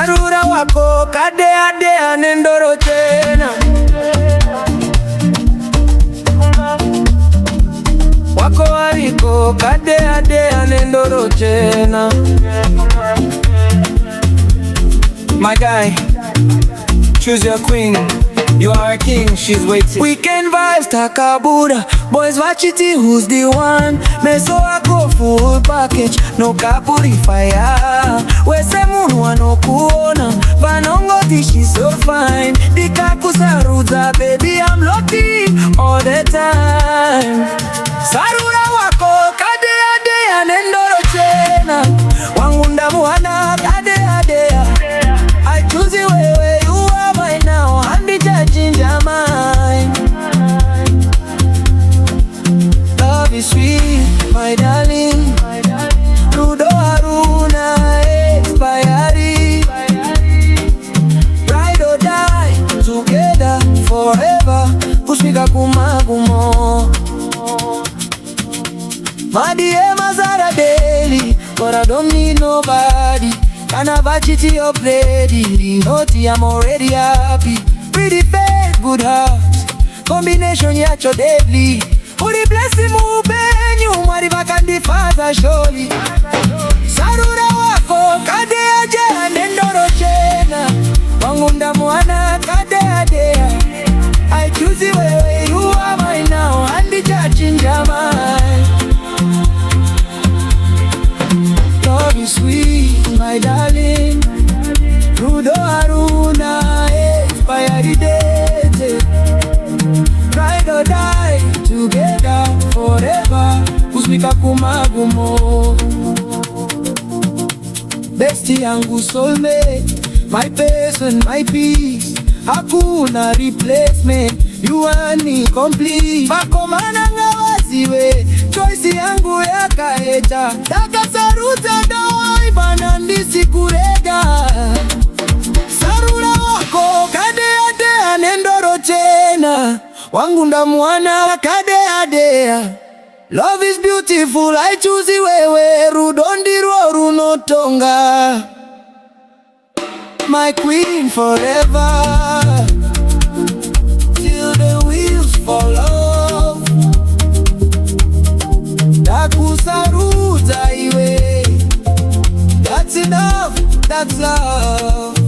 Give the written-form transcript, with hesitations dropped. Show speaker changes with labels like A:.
A: Sarura Wako Kadeya Deya nendoro tena. Wako Kadeya Deya nendoro tena. My guy, choose your queen. You are a king, she's waiting. Weekend vibes, Takabura. Boys watch it, who's the one? Meso wako full package, no kapuri fire. Wese munu wano kuona, vanongo she's so fine. Ndakasarudza, baby I'm lucky all the time. Sarura Wako Kadeya Deya nendoro tena. Wangunda muana Kadeya Deya. I choose you where you are right now. Change your mind. Love is sweet, my darling. Rudo haruna expiry. Ride or die together forever. Kushika kumagumo. Madie mazara daily, but I don't need nobody. Can I watch it your lady? Naughty, I'm already happy. Pretty face, good heart, combination yacho deadly. Uri blessing mubenyu, mariva kandi faza sholi. Sarura Wako Kadeya Deya nendoro tena. Wangunda muana Kadeya Deya. I choose you where you are mine now, and the judge in your mind. Love is sweet, my darling. Rudo haruna expiry date. Ride or die together forever. Kuswika kumagumo. Bestie yangu soulmate, my person, my peace. Hakuna replacement, you and me complete. Bakomana ngawaziwe, choice yangu ya kaeta. Ndakasarudza dawai banandisi kurega. Sarura Wako Kadeya Deya nendoro tena. Wangunda muana Kadeya Deya. Love is beautiful, I choose iwewe. Rudondiro runotonga. My queen forever, till the wheels fall off. Ndakasarudza iwe. That's enough, that's love.